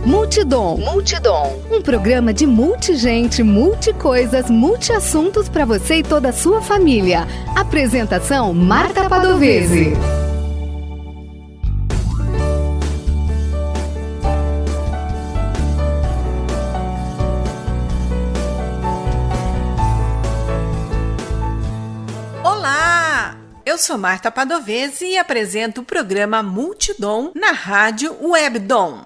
Multidom. Um programa de multigente, multicoisas, multiassuntos para você e toda a sua família. Apresentação: Marta Padovese. Olá! Eu sou Marta Padovese e apresento o programa Multidom na rádio Webdom.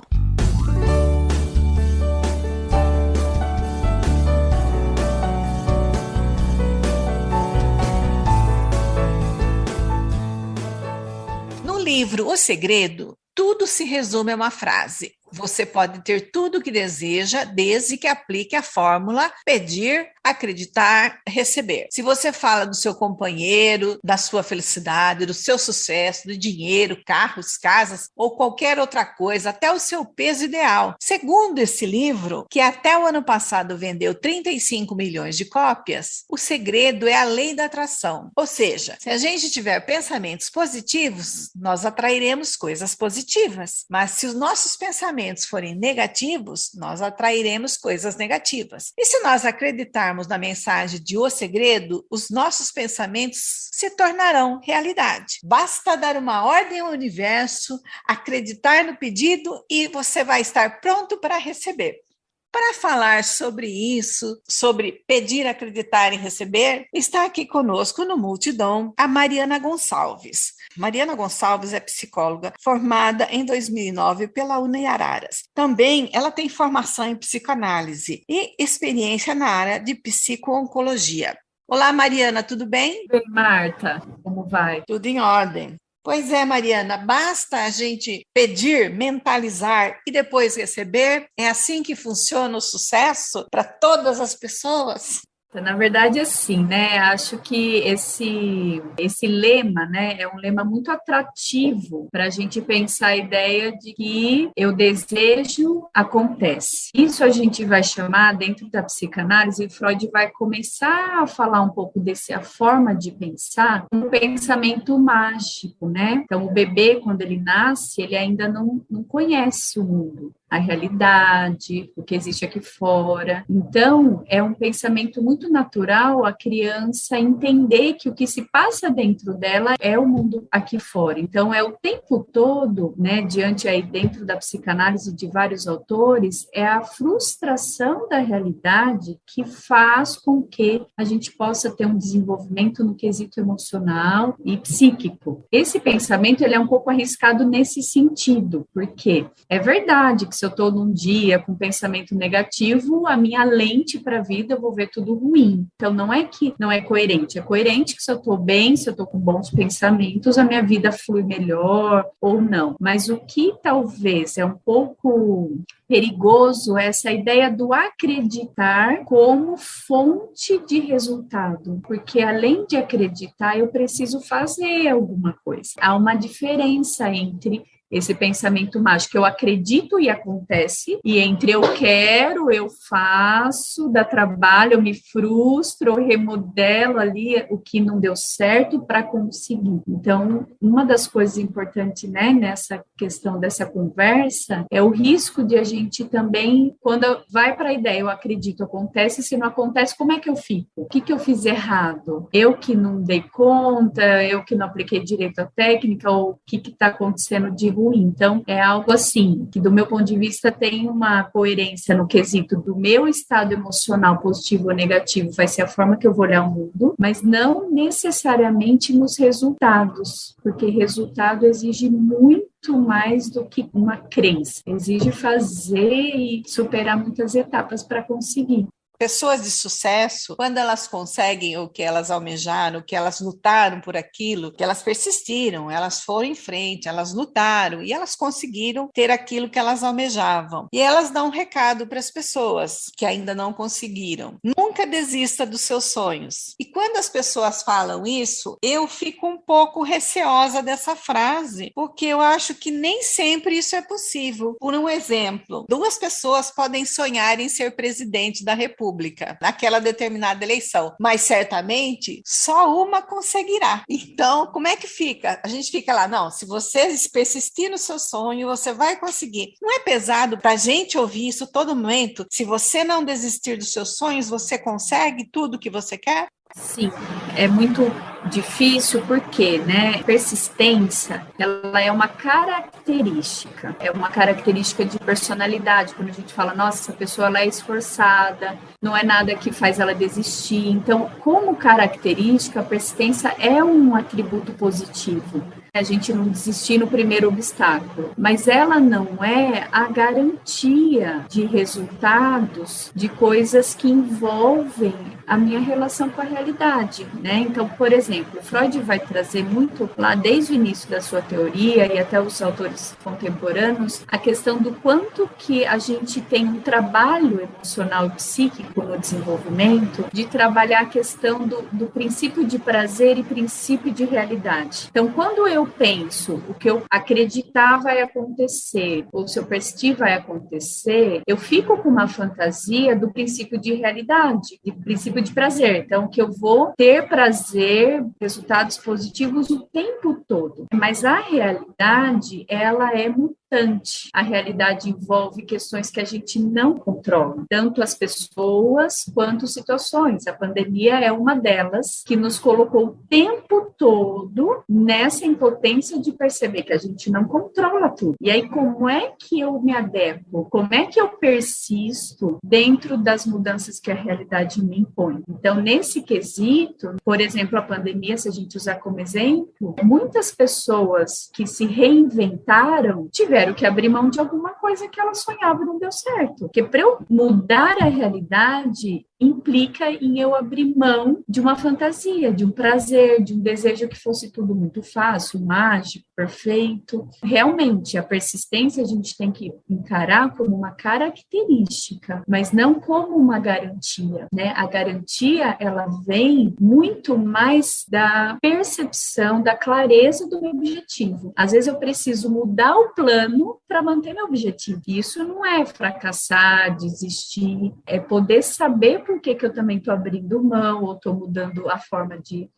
No livro O Segredo, tudo se resume a uma frase: você pode ter tudo o que deseja, desde que aplique a fórmula pedir, acreditar, receber. Se você fala do seu companheiro, da sua felicidade, do seu sucesso, do dinheiro, carros, casas ou qualquer outra coisa, até o seu peso ideal. Segundo esse livro, que até o ano passado vendeu 35 milhões de cópias, o segredo é a lei da atração. Ou seja, se a gente tiver pensamentos positivos, nós atrairemos coisas positivas. Mas se os nossos pensamentos forem negativos, nós atrairemos coisas negativas. E se nós acreditarmos na mensagem de O Segredo, os nossos pensamentos se tornarão realidade. Basta dar uma ordem ao universo, acreditar no pedido e você vai estar pronto para receber. Para falar sobre isso, sobre pedir, acreditar e receber, está aqui conosco no Multidom a Mariana Gonçalves. Mariana Gonçalves é psicóloga, formada em 2009 pela Uniararas. Também ela tem formação em psicoanálise e experiência na área de psico-oncologia. Olá, Mariana, tudo bem? Bem, Marta, como vai? Tudo em ordem. Pois é, Mariana, basta a gente pedir, mentalizar e depois receber? É assim que funciona o sucesso para todas as pessoas? Na verdade, assim, né? Acho que esse lema, né, é um lema muito atrativo para a gente pensar a ideia de que eu desejo, acontece. Isso a gente vai chamar, dentro da psicanálise, Freud vai começar a falar um pouco dessa forma de pensar, um pensamento mágico, né? Então, o bebê, quando ele nasce, ele ainda não conhece o mundo, a realidade, o que existe aqui fora. Então, é um pensamento muito natural a criança entender que o que se passa dentro dela é o mundo aqui fora. Então, é o tempo todo, né, diante aí dentro da psicanálise de vários autores, é a frustração da realidade que faz com que a gente possa ter um desenvolvimento no quesito emocional e psíquico. Esse pensamento, ele é um pouco arriscado nesse sentido, porque é verdade que se eu estou num dia com pensamento negativo, a minha lente para a vida, eu vou ver tudo ruim. Então, não é que não é coerente. É coerente que se eu estou bem, se eu estou com bons pensamentos, a minha vida flui melhor ou não. Mas o que talvez é um pouco perigoso é essa ideia do acreditar como fonte de resultado. Porque, além de acreditar, eu preciso fazer alguma coisa. Há uma diferença entre esse pensamento mágico, eu acredito e acontece, e entre eu quero, eu faço, dá trabalho, eu me frustro, eu remodelo ali o que não deu certo para conseguir. Então, uma das coisas importantes, né, nessa questão dessa conversa, é o risco de a gente também, quando vai para a ideia, eu acredito, acontece, se não acontece, como é que eu fico? O que eu fiz errado? Eu que não dei conta, eu que não apliquei direito à técnica, ou o que está acontecendo de ruim. Então, é algo assim, que do meu ponto de vista tem uma coerência no quesito do meu estado emocional positivo ou negativo, vai ser a forma que eu vou olhar o mundo, mas não necessariamente nos resultados, porque resultado exige muito mais do que uma crença, exige fazer e superar muitas etapas para conseguir. Pessoas de sucesso, quando elas conseguem o que elas almejaram, o que elas lutaram por aquilo, que elas persistiram, elas foram em frente, elas lutaram e elas conseguiram ter aquilo que elas almejavam. E elas dão um recado para as pessoas que ainda não conseguiram. Nunca desista dos seus sonhos. E quando as pessoas falam isso, eu fico um pouco receosa dessa frase, porque eu acho que nem sempre isso é possível. Por um exemplo, 2 pessoas podem sonhar em ser presidente da República. pública naquela determinada eleição, mas certamente só uma conseguirá. Então, como é que fica? A gente fica lá, não, se você persistir no seu sonho, você vai conseguir. Não é pesado para a gente ouvir isso todo momento? Se você não desistir dos seus sonhos, você consegue tudo que você quer? Sim, é muito difícil porque, né, persistência, ela é uma característica de personalidade. Quando a gente fala, nossa, essa pessoa ela é esforçada, não é nada que faz ela desistir. Então, como característica, a persistência é um atributo positivo. A gente não desistir no primeiro obstáculo, mas ela não é a garantia de resultados de coisas que envolvem a minha relação com a realidade, né? Então, por exemplo, Freud vai trazer muito lá desde o início da sua teoria e até os autores contemporâneos a questão do quanto que a gente tem um trabalho emocional e psíquico no desenvolvimento de trabalhar a questão do princípio de prazer e princípio de realidade. Então, quando eu penso o que eu acreditar vai acontecer, ou se eu persistir vai acontecer, eu fico com uma fantasia do princípio de realidade, do princípio de prazer. Então, que eu vou ter prazer, resultados positivos o tempo todo. Mas a realidade, ela é mutante. A realidade envolve questões que a gente não controla, tanto as pessoas quanto situações. A pandemia é uma delas que nos colocou o tempo todo nessa impotência de perceber que a gente não controla tudo. E aí, como é que eu me adequo? Como é que eu persisto dentro das mudanças que a realidade me impõe? Então, nesse quesito, por exemplo, a pandemia, se a gente usar como exemplo, muitas pessoas que se reinventaram tiveram que abrir mão de alguma coisa que ela sonhava e não deu certo. Porque para eu mudar a realidade, implica em eu abrir mão de uma fantasia, de um prazer, de um desejo que fosse tudo muito fácil, mágico, perfeito. Realmente, a persistência a gente tem que encarar como uma característica, mas não como uma garantia, né? A garantia, ela vem muito mais da percepção, da clareza do meu objetivo. Às vezes eu preciso mudar o plano para manter meu objetivo. Isso não é fracassar, desistir, é poder saber por que eu também estou abrindo mão ou estou mudando a forma de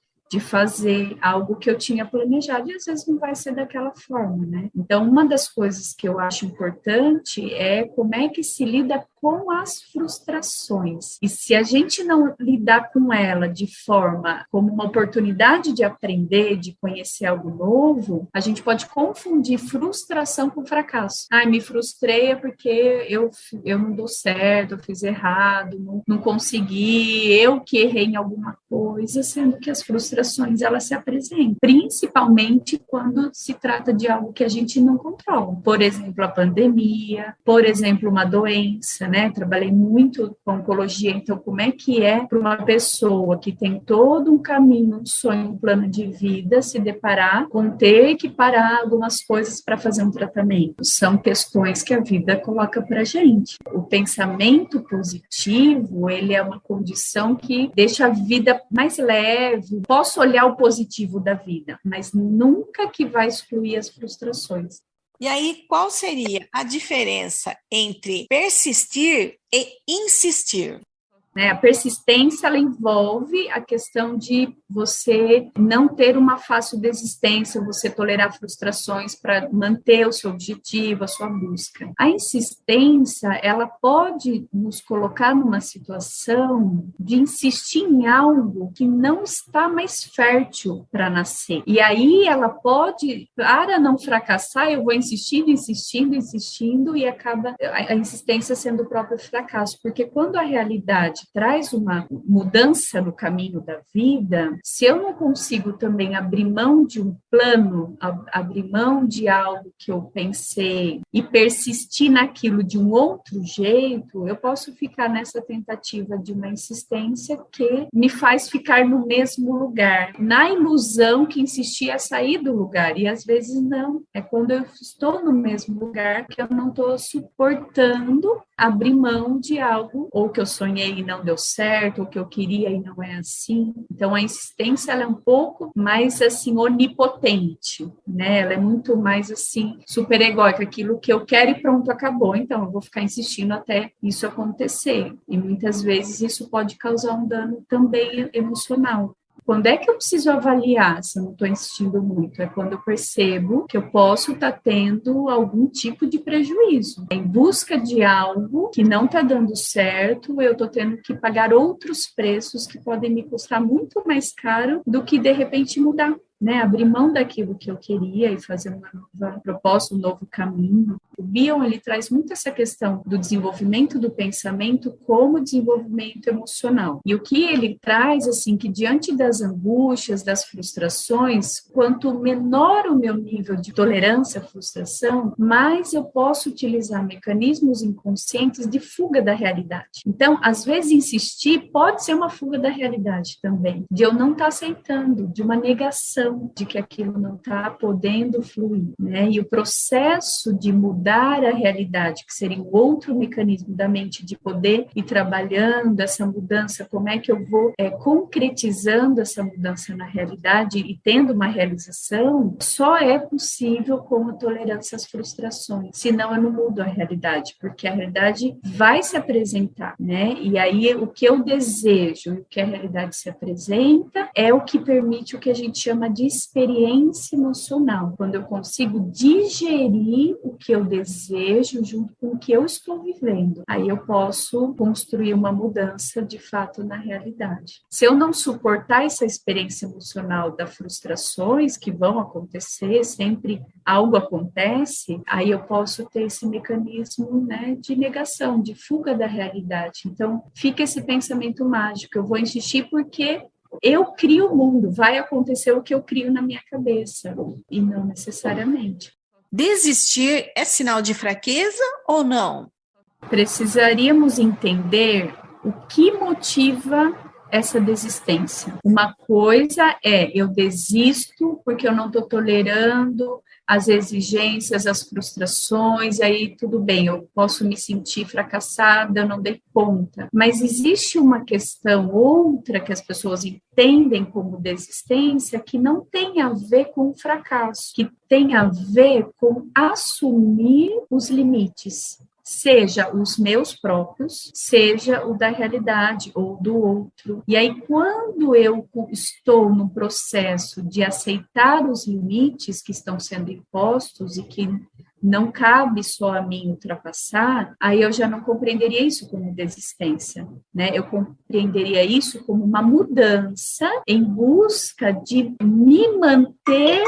fazer algo que eu tinha planejado e às vezes não vai ser daquela forma, né? Então, uma das coisas que eu acho importante é como é que se lida com as frustrações. E se a gente não lidar com ela de forma como uma oportunidade de aprender, de conhecer algo novo, a gente pode confundir frustração com fracasso. Ai, me frustrei porque eu não dou certo, eu fiz errado, não consegui, eu que errei em alguma coisa, sendo que as frustrações elas se apresentam, principalmente quando se trata de algo que a gente não controla. Por exemplo, a pandemia, por exemplo, uma doença, né? Trabalhei muito com oncologia, então como é que é para uma pessoa que tem todo um caminho, um sonho, um plano de vida, se deparar com ter que parar algumas coisas para fazer um tratamento? São questões que a vida coloca para a gente. O pensamento positivo, ele é uma condição que deixa a vida mais leve. Posso olhar o positivo da vida, mas nunca que vai excluir as frustrações. E aí, qual seria a diferença entre persistir e insistir? A persistência, ela envolve a questão de você não ter uma fácil desistência, você tolerar frustrações para manter o seu objetivo, a sua busca. A insistência, ela pode nos colocar numa situação de insistir em algo que não está mais fértil para nascer. E aí ela pode, para não fracassar, eu vou insistindo e acaba a insistência sendo o próprio fracasso, porque quando a realidade traz uma mudança no caminho da vida, se eu não consigo também abrir mão de um plano, abrir mão de algo que eu pensei e persistir naquilo de um outro jeito, eu posso ficar nessa tentativa de uma insistência que me faz ficar no mesmo lugar, na ilusão que insistir é sair do lugar, e às vezes não. É quando eu estou no mesmo lugar que eu não estou suportando abrir mão de algo ou que eu sonhei e não deu certo, o que eu queria e não é assim. Então, a insistência, ela é um pouco mais, assim, onipotente, né? Ela é muito mais, assim, superegóica, aquilo que eu quero e pronto, acabou. Então, eu vou ficar insistindo até isso acontecer. E muitas vezes isso pode causar um dano também emocional. Quando é que eu preciso avaliar se eu não estou insistindo muito? É quando eu percebo que eu posso estar tendo algum tipo de prejuízo. Em busca de algo que não está dando certo, eu estou tendo que pagar outros preços que podem me custar muito mais caro do que, de repente, mudar. Né, abrir mão daquilo que eu queria e fazer uma nova proposta, um novo caminho. O Bion, ele traz muito essa questão do desenvolvimento do pensamento como desenvolvimento emocional. E o que ele traz, assim, que diante das angústias, das frustrações, quanto menor o meu nível de tolerância à frustração, mais eu posso utilizar mecanismos inconscientes de fuga da realidade. Então, às vezes, insistir pode ser uma fuga da realidade também, de eu não estar aceitando, de uma negação, de que aquilo não está podendo fluir, né? E o processo de mudar a realidade, que seria um outro mecanismo da mente de poder ir trabalhando essa mudança, como é que eu vou concretizando essa mudança na realidade e tendo uma realização, só é possível com a tolerância às frustrações, senão eu não mudo a realidade, porque a realidade vai se apresentar, né? E aí o que eu desejo e o que a realidade se apresenta é o que permite o que a gente chama de experiência emocional, quando eu consigo digerir o que eu desejo junto com o que eu estou vivendo. Aí eu posso construir uma mudança de fato na realidade. Se eu não suportar essa experiência emocional das frustrações que vão acontecer, sempre algo acontece, aí eu posso ter esse mecanismo, né, de negação, de fuga da realidade. Então, fica esse pensamento mágico, eu vou insistir porque eu crio o mundo, vai acontecer o que eu crio na minha cabeça, e não necessariamente. Desistir é sinal de fraqueza ou não? Precisaríamos entender o que motiva essa desistência. Uma coisa é, eu desisto porque eu não estou tolerando as exigências, as frustrações, aí tudo bem, eu posso me sentir fracassada, eu não dei conta. Mas existe uma questão outra que as pessoas entendem como desistência que não tem a ver com o fracasso, que tem a ver com assumir os limites. Seja os meus próprios, seja o da realidade ou do outro. E aí, quando eu estou no processo de aceitar os limites que estão sendo impostos e que não cabe só a mim ultrapassar, aí eu já não compreenderia isso como desistência, né? Eu compreenderia isso como uma mudança em busca de me manter,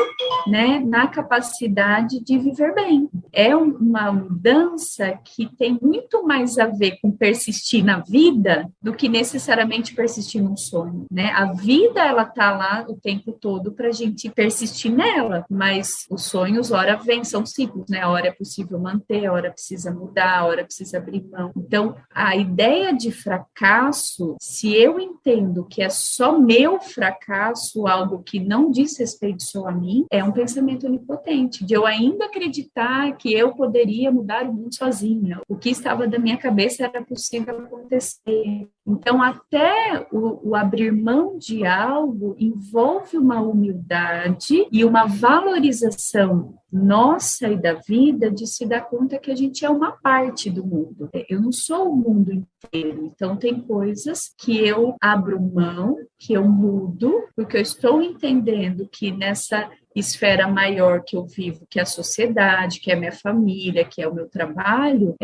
né, na capacidade de viver bem. É uma mudança que tem muito mais a ver com persistir na vida do que necessariamente persistir num sonho, né? A vida, ela tá lá o tempo todo para a gente persistir nela, mas os sonhos, ora vêm, são ciclos, né? A hora é possível manter, a hora precisa mudar, a hora precisa abrir mão. Então, a ideia de fracasso, se eu entendo que é só meu fracasso, algo que não diz respeito só a mim, é um pensamento onipotente, de eu ainda acreditar que eu poderia mudar o mundo sozinha. O que estava da minha cabeça era possível acontecer. Então, até o abrir mão de algo envolve uma humildade e uma valorização nossa e da vida de se dar conta que a gente é uma parte do mundo. Eu não sou o mundo inteiro, então tem coisas que eu abro mão, que eu mudo, porque eu estou entendendo que nessa esfera maior que eu vivo, que é a sociedade, que é a minha família, que é o meu trabalho,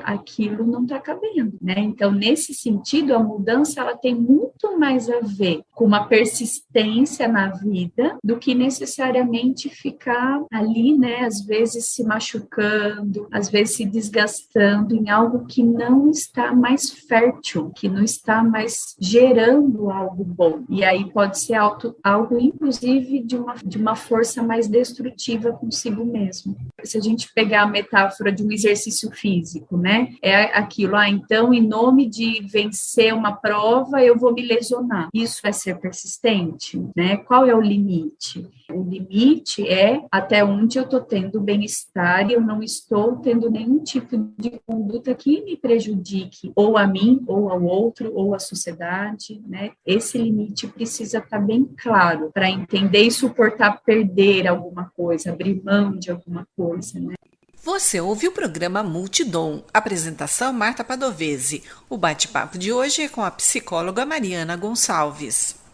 aquilo não está cabendo, né? Então, nesse sentido, a mudança ela tem muito mais a ver com uma persistência na vida do que necessariamente ficar ali, né? Às vezes se machucando, às vezes se desgastando em algo que não está mais fértil, que não está mais gerando algo bom. E aí pode ser algo inclusive, de uma forma força mais destrutiva consigo mesmo. Se a gente pegar a metáfora de um exercício físico, né? É aquilo, então, em nome de vencer uma prova, eu vou me lesionar. Isso é ser persistente, né? Qual é o limite? O limite é até onde eu estou tendo bem-estar e eu não estou tendo nenhum tipo de conduta que me prejudique, ou a mim, ou ao outro, ou à sociedade, né? Esse limite precisa estar bem claro para entender e suportar perder alguma coisa, abrir mão de alguma coisa, né? Você ouviu o programa Multidom. Apresentação Marta Padovese. O bate-papo de hoje é com a psicóloga Mariana Gonçalves.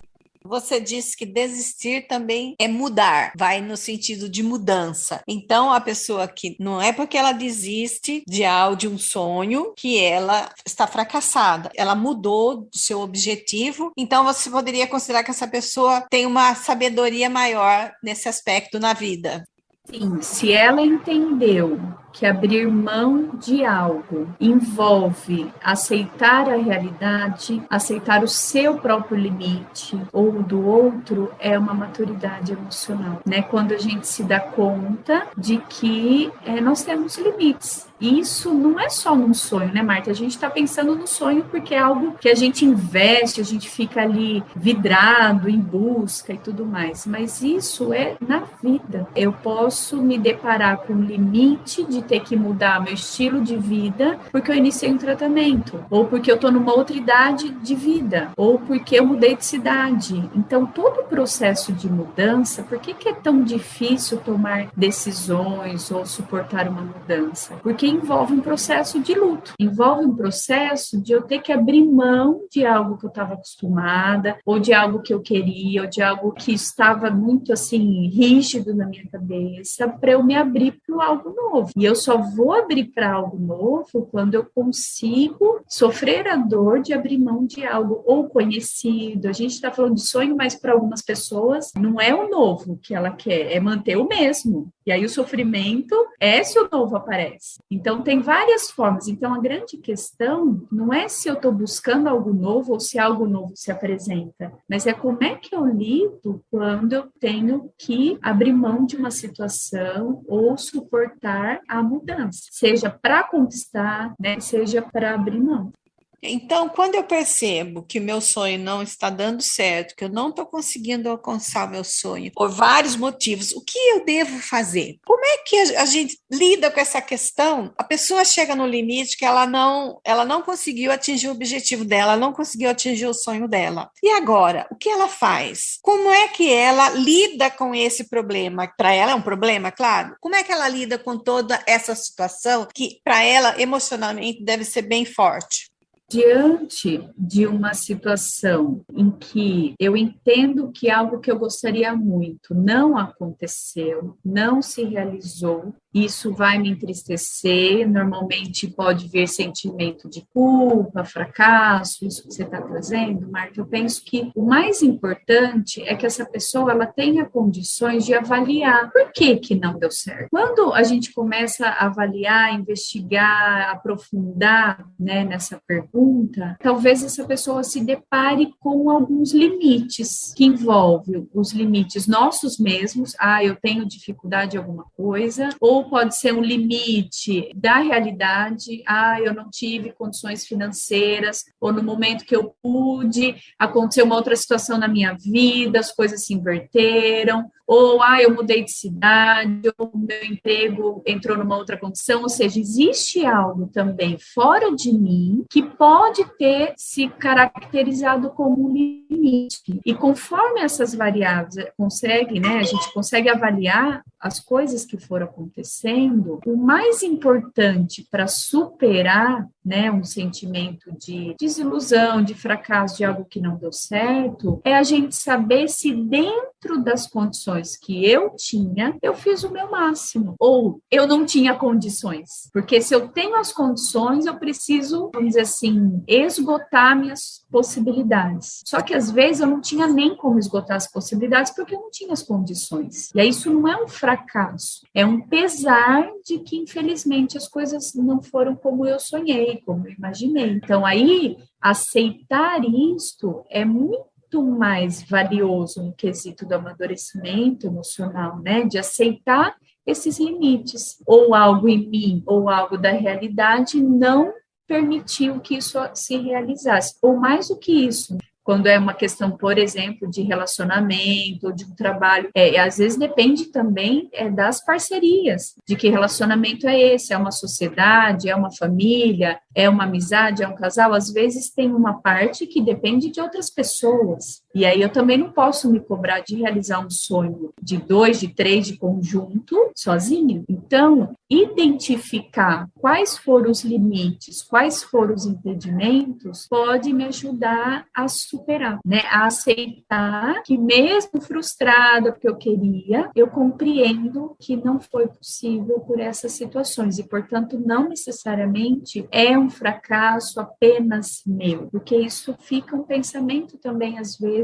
Você disse que desistir também é mudar, vai no sentido de mudança. Então, a pessoa que não é porque ela desiste de um sonho que ela está fracassada. Ela mudou do seu objetivo. Então, você poderia considerar que essa pessoa tem uma sabedoria maior nesse aspecto na vida. Sim, se ela entendeu que abrir mão de algo envolve aceitar a realidade, aceitar o seu próprio limite ou do outro, é uma maturidade emocional, né? Quando a gente se dá conta de que nós temos limites. Isso não é só num sonho, né, Marta? A gente está pensando no sonho porque é algo que a gente investe, a gente fica ali vidrado, em busca e tudo mais. Mas isso é na vida. Eu posso me deparar com o limite de ter que mudar meu estilo de vida porque eu iniciei um tratamento, ou porque eu estou numa outra idade de vida, ou porque eu mudei de cidade. Então, todo o processo de mudança, por que é tão difícil tomar decisões ou suportar uma mudança? Porque envolve um processo de luto, envolve um processo de eu ter que abrir mão de algo que eu estava acostumada, ou de algo que eu queria, ou de algo que estava muito assim rígido na minha cabeça, para eu me abrir para algo novo. E eu só vou abrir para algo novo quando eu consigo sofrer a dor de abrir mão de algo ou conhecido. A gente está falando de sonho, mas para algumas pessoas não é o novo que ela quer, é manter o mesmo. E aí o sofrimento é se o novo aparece. Então, tem várias formas. Então, a grande questão não é se eu estou buscando algo novo ou se algo novo se apresenta, mas é como é que eu lido quando eu tenho que abrir mão de uma situação ou suportar a mudança, seja para conquistar, né, seja para abrir mão. Então, quando eu percebo que o meu sonho não está dando certo, que eu não estou conseguindo alcançar o meu sonho por vários motivos, o que eu devo fazer? Como é que a gente lida com essa questão? A pessoa chega no limite que ela não conseguiu atingir o objetivo dela, ela não conseguiu atingir o sonho dela. E agora, o que ela faz? Como é que ela lida com esse problema? Para ela é um problema, claro. Como é que ela lida com toda essa situação que, para ela, emocionalmente, deve ser bem forte? Diante de uma situação em que eu entendo que algo que eu gostaria muito não aconteceu, não se realizou, isso vai me entristecer, normalmente pode vir sentimento de culpa, fracasso, isso que você está trazendo, Marta. Eu penso que o mais importante é que essa pessoa ela tenha condições de avaliar por que não deu certo. Quando a gente começa a avaliar, investigar, aprofundar, né, nessa pergunta, talvez essa pessoa se depare com alguns limites, que envolvem os limites nossos mesmos, eu tenho dificuldade em alguma coisa, ou pode ser um limite da realidade, eu não tive condições financeiras, ou no momento que eu pude, aconteceu uma outra situação na minha vida, as coisas se inverteram, ou eu mudei de cidade, ou o meu emprego entrou numa outra condição, ou seja, existe algo também fora de mim que pode ter se caracterizado como um limite. E conforme essas variáveis a gente consegue avaliar as coisas que foram acontecendo, o mais importante para superar, né, um sentimento de desilusão, de fracasso, de algo que não deu certo, é a gente saber se dentro das condições que eu tinha, eu fiz o meu máximo, ou eu não tinha condições. Porque se eu tenho as condições, eu preciso, vamos dizer assim, esgotar minhas possibilidades. Só que às vezes eu não tinha nem como esgotar as possibilidades porque eu não tinha as condições. E aí isso não é um fracasso, é um pesar de que infelizmente as coisas não foram como eu sonhei, como eu imaginei. Então aí aceitar isto é muito muito mais valioso no quesito do amadurecimento emocional, né? De aceitar esses limites, ou algo em mim, ou algo da realidade não permitiu que isso se realizasse, ou mais do que isso. Quando é uma questão, por exemplo, de relacionamento, ou de um trabalho, às vezes depende também das parcerias, de que relacionamento é esse, é uma sociedade, é uma família, é uma amizade, é um casal, às vezes tem uma parte que depende de outras pessoas, e aí eu também não posso me cobrar de realizar um sonho de 2, de 3, de conjunto, sozinho. Então, identificar quais foram os limites, quais foram os impedimentos, pode me ajudar a superar, né? A aceitar que mesmo frustrada porque eu queria, eu compreendo que não foi possível por essas situações e, portanto, não necessariamente é um fracasso apenas meu, porque isso fica um pensamento também, às vezes,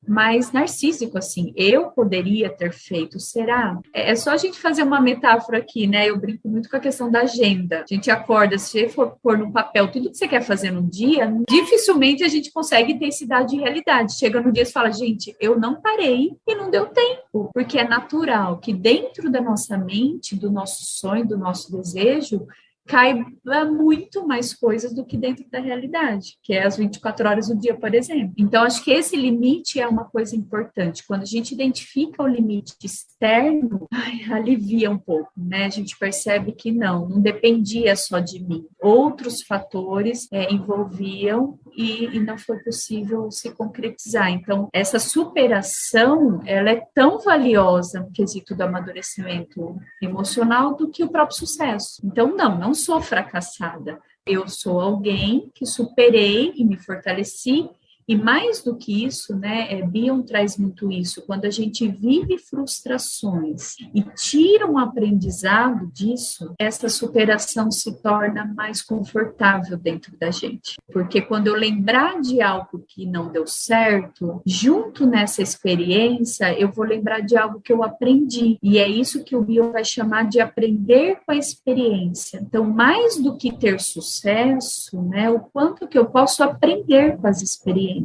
mais narcísico, assim, eu poderia ter feito, será? É só a gente fazer uma metáfora aqui, né? Eu brinco muito com a questão da agenda. A gente acorda, se você for pôr no papel tudo que você quer fazer no dia, dificilmente a gente consegue intensidade de realidade. Chega no dia e fala, gente, eu não parei e não deu tempo, porque é natural que dentro da nossa mente, do nosso sonho, do nosso desejo, caiba muito mais coisas do que dentro da realidade, que é as 24 horas do dia, por exemplo. Então, acho que esse limite é uma coisa importante. Quando a gente identifica o limite externo, alivia um pouco, né? A gente percebe que não dependia só de mim. Outros fatores envolviam e não foi possível se concretizar. Então, essa superação, ela é tão valiosa no quesito do amadurecimento emocional do que o próprio sucesso. Então, não sou fracassada. Eu sou alguém que superei e me fortaleci. E mais do que isso, né, Bion traz muito isso, quando a gente vive frustrações e tira um aprendizado disso, essa superação se torna mais confortável dentro da gente. Porque quando eu lembrar de algo que não deu certo, junto nessa experiência, eu vou lembrar de algo que eu aprendi. E é isso que o Bion vai chamar de aprender com a experiência. Então, mais do que ter sucesso, né, o quanto que eu posso aprender com as experiências.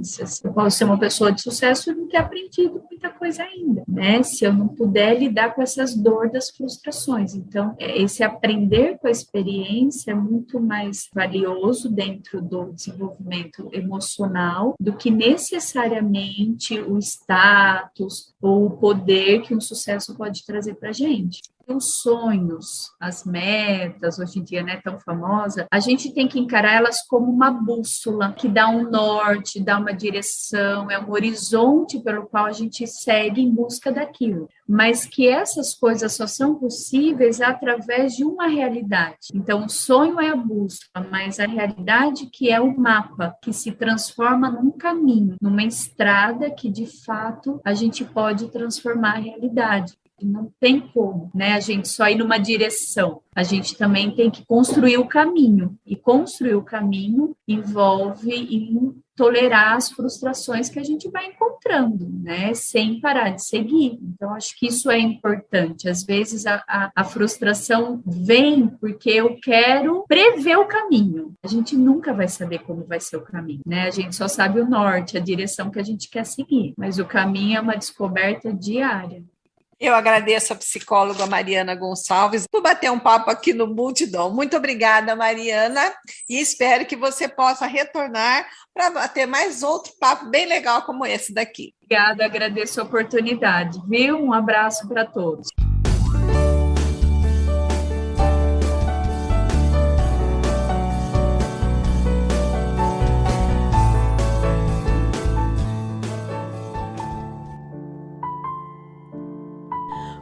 Eu posso ser uma pessoa de sucesso e não ter aprendido muita coisa ainda, né? Se eu não puder lidar com essas dores das frustrações. Então, esse aprender com a experiência é muito mais valioso dentro do desenvolvimento emocional do que necessariamente o status ou o poder que um sucesso pode trazer para a gente. Os sonhos, as metas, hoje em dia não é tão famosa, a gente tem que encarar elas como uma bússola que dá um norte, dá uma direção, é um horizonte pelo qual a gente segue em busca daquilo. Mas que essas coisas só são possíveis através de uma realidade. Então, o sonho é a bússola, mas a realidade que é o mapa, que se transforma num caminho, numa estrada que, de fato, a gente pode transformar a realidade. Não tem como, né? A gente só ir numa direção. A gente também tem que construir o caminho. E construir o caminho envolve em tolerar as frustrações que a gente vai encontrando, né? Sem parar de seguir. Então, acho que isso é importante. Às vezes, a frustração vem porque eu quero prever o caminho. A gente nunca vai saber como vai ser o caminho, né? A gente só sabe o norte, a direção que a gente quer seguir. Mas o caminho é uma descoberta diária. Eu agradeço a psicóloga Mariana Gonçalves por bater um papo aqui no Multidom. Muito obrigada, Mariana, e espero que você possa retornar para bater mais outro papo bem legal como esse daqui. Obrigada, agradeço a oportunidade, viu? Um abraço para todos.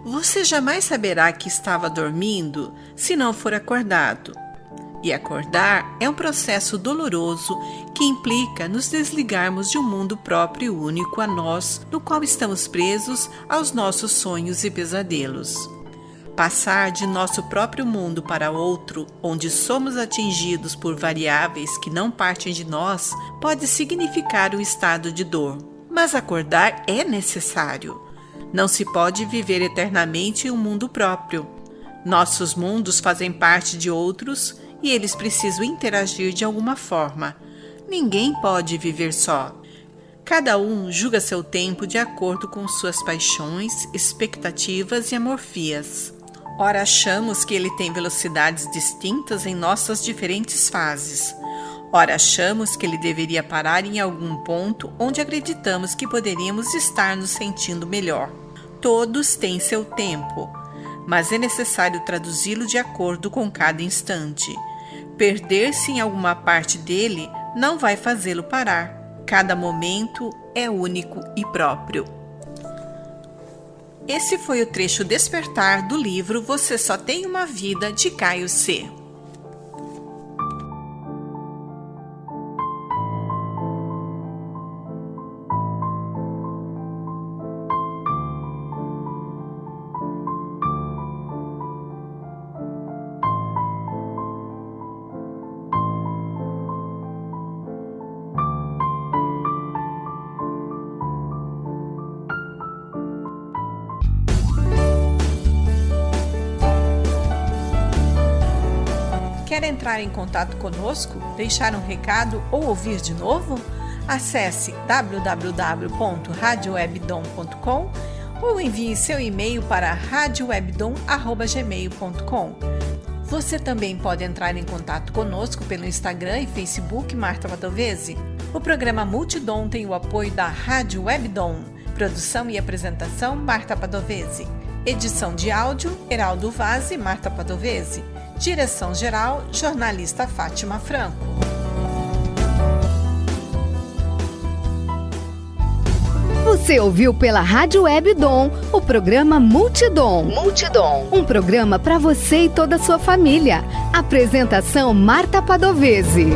Você jamais saberá que estava dormindo se não for acordado. E acordar é um processo doloroso que implica nos desligarmos de um mundo próprio e único a nós, no qual estamos presos aos nossos sonhos e pesadelos. Passar de nosso próprio mundo para outro, onde somos atingidos por variáveis que não partem de nós, pode significar um estado de dor. Mas acordar é necessário. Não se pode viver eternamente em um mundo próprio. Nossos mundos fazem parte de outros e eles precisam interagir de alguma forma. Ninguém pode viver só. Cada um julga seu tempo de acordo com suas paixões, expectativas e amorfias. Ora, achamos que ele tem velocidades distintas em nossas diferentes fases. Ora, achamos que ele deveria parar em algum ponto onde acreditamos que poderíamos estar nos sentindo melhor. Todos têm seu tempo, mas é necessário traduzi-lo de acordo com cada instante. Perder-se em alguma parte dele não vai fazê-lo parar. Cada momento é único e próprio. Esse foi o trecho Despertar do livro Você Só Tem Uma Vida, de Caio C. Quer entrar em contato conosco, deixar um recado ou ouvir de novo? Acesse www.radiowebdom.com ou envie seu e-mail para radiowebdom@gmail.com. Você também pode entrar em contato conosco pelo Instagram e Facebook Marta Padovese. O programa Multidom tem o apoio da Rádio Webdom. Produção e apresentação Marta Padovese. Edição de áudio Heraldo Vaz e Marta Padovese. Direção-geral, jornalista Fátima Franco. Você ouviu pela Rádio Webdom o programa Multidom. Um programa para você e toda a sua família. Apresentação Marta Padovese.